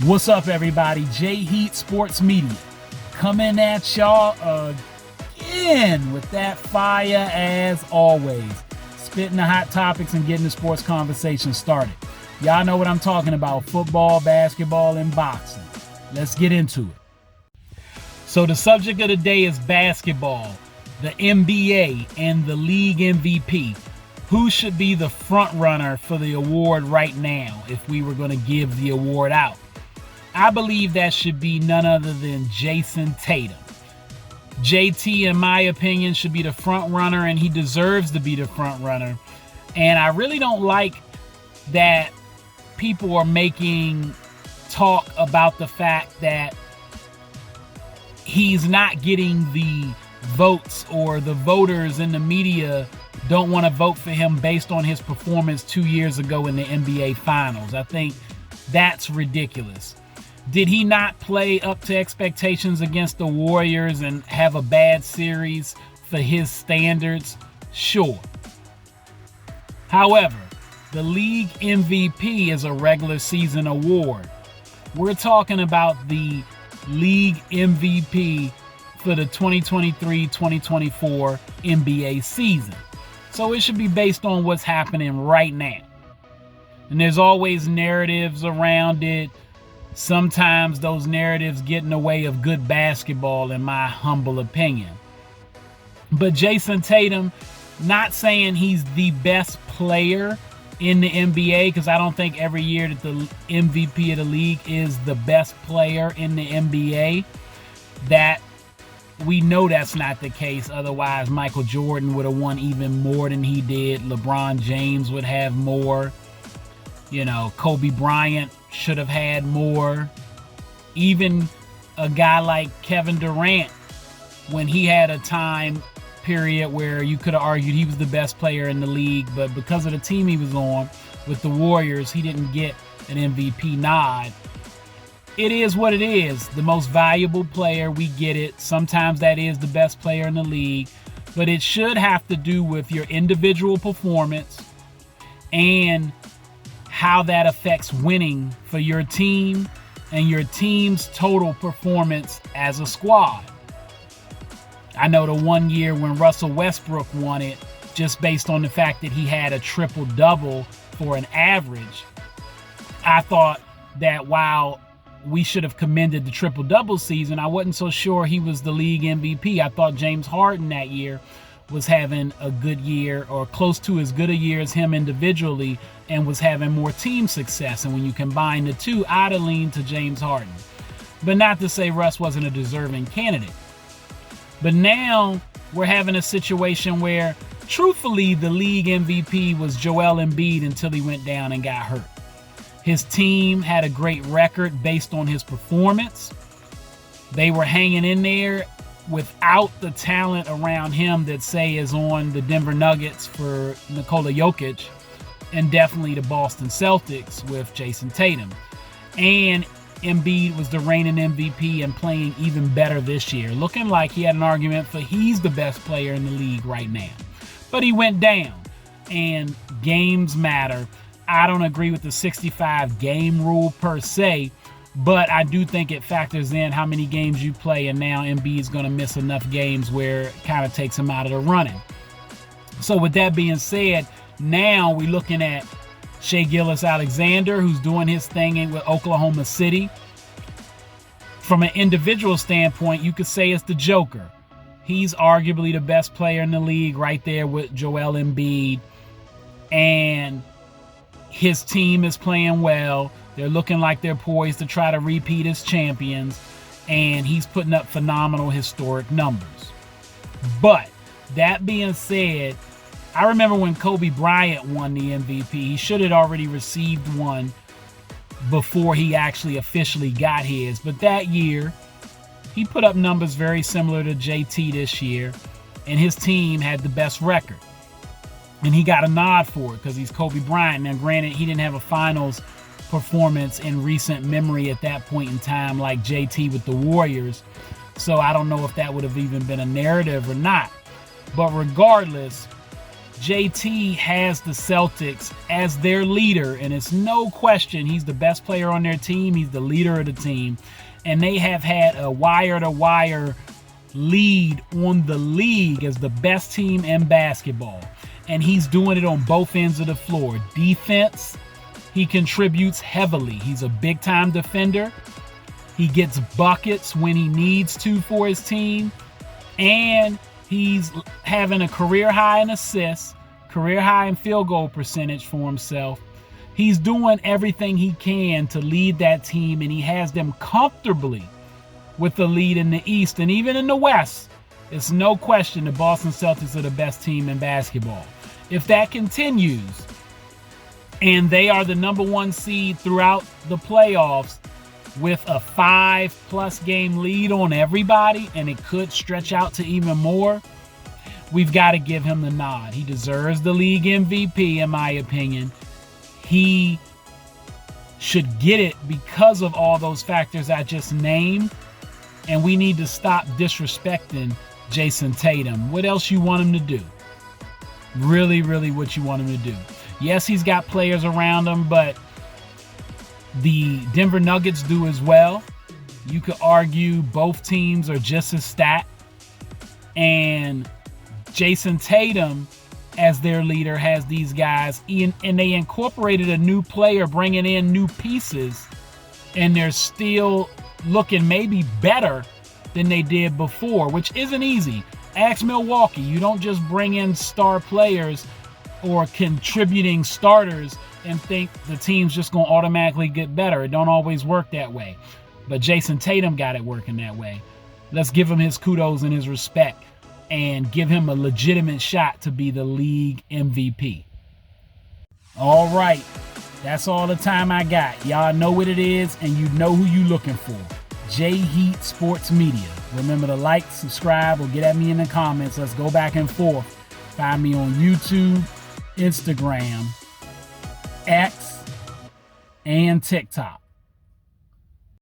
What's up, everybody? J-Heat Sports Media coming at y'all again with that fire as always. Spitting the hot topics and getting the sports conversation started. Y'all know what I'm talking about: football, basketball, and boxing. Let's get into it. So the subject of the day is basketball, the NBA, and the league MVP. Who should be the front runner for the award right now if we were going to give the award out? I believe that should be none other than Jayson Tatum. JT, in my opinion, should be the front runner, and he deserves to be the front runner. And I really don't like that people are making talk about the fact that he's not getting the votes, or the voters in the media don't want to vote for him based on his performance 2 years ago in the NBA Finals. I think that's ridiculous. Did he not play up to expectations against the Warriors and have a bad series for his standards? Sure. However, the league MVP is a regular season award. We're talking about the league MVP for the 2023-2024 NBA season. So it should be based on what's happening right now. And there's always narratives around it. Sometimes those narratives get in the way of good basketball, in my humble opinion. But Jayson Tatum, not saying he's the best player in the NBA, because I don't think every year that the MVP of the league is the best player in the NBA. That we know that's not the case. Otherwise, Michael Jordan would have won even more than he did. LeBron James would have more. Kobe Bryant should have had more. Even a guy like Kevin Durant, when he had a time period where you could have argued he was the best player in the league, but because of the team he was on with the Warriors, he didn't get an MVP nod. It is what it is. The most valuable player, we get it. Sometimes that is the best player in the league, but it should have to do with your individual performance and how that affects winning for your team and your team's total performance as a squad. I know the one year when Russell Westbrook won it, just based on the fact that he had a triple-double for an average, I thought that while we should have commended the triple-double season, I wasn't so sure he was the league MVP. I thought James Harden that year was having a good year, or close to as good a year as him individually, and was having more team success. And when you combine the two, I'd have leaned to James Harden. But not to say Russ wasn't a deserving candidate. But now we're having a situation where, truthfully, the league MVP was Joel Embiid until he went down and got hurt. His team had a great record based on his performance. They were hanging in there without the talent around him that, say, is on the Denver Nuggets for Nikola Jokic, and definitely the Boston Celtics with Jayson Tatum. And Embiid was the reigning MVP and playing even better this year, looking like he had an argument for he's the best player in the league right now. But he went down, and games matter. I don't agree with the 65 game rule per se, but I do think it factors in how many games you play, and now Embiid's going to miss enough games where it kind of takes him out of the running. So with that being said, now we're looking at Shai Gilgeous-Alexander, who's doing his thing with Oklahoma City. From an individual standpoint, you could say it's the Joker. He's arguably the best player in the league right there with Joel Embiid. And his team is playing well. They're looking like they're poised to try to repeat as champions. And he's putting up phenomenal historic numbers. But that being said, I remember when Kobe Bryant won the MVP, he should have already received one before he actually officially got his. But that year, he put up numbers very similar to JT this year, and his team had the best record. And he got a nod for it because he's Kobe Bryant. Now, granted, he didn't have a finals performance in recent memory at that point in time like JT with the Warriors, so I don't know if that would have even been a narrative or not. But regardless, JT has the Celtics as their leader, and it's no question he's the best player on their team. He's the leader of the team, and they have had a wire-to-wire lead on the league as the best team in basketball, and he's doing it on both ends of the floor. Defense, he contributes heavily. He's a big-time defender. He gets buckets when he needs to for his team, and he's having a career high in assists, career high in field goal percentage for himself. He's doing everything he can to lead that team, and he has them comfortably with the lead in the East. And even in the West, it's no question the Boston Celtics are the best team in basketball. If that continues, and they are the number one seed throughout the playoffs with a 5+ game lead on everybody, and it could stretch out to even more, we've got to give him the nod. He deserves the league MVP, in my opinion. He should get it because of all those factors I just named, and we need to stop disrespecting Jayson Tatum. What else you want him to do? Really, really what you want him to do. Yes, he's got players around him, but the Denver Nuggets do as well. You could argue both teams are just as stacked. And Jayson Tatum, as their leader, has these guys in, and they incorporated a new player, bringing in new pieces, and they're still looking maybe better than they did before, which isn't easy. Ask Milwaukee. You don't just bring in star players or contributing starters and think the team's just going to automatically get better. It don't always work that way. But Jayson Tatum got it working that way. Let's give him his kudos and his respect and give him a legitimate shot to be the league MVP. All right. That's all the time I got. Y'all know what it is, and you know who you looking for. J-Heat Sports Media. Remember to like, subscribe, or get at me in the comments. Let's go back and forth. Find me on YouTube, Instagram, X, and TikTok.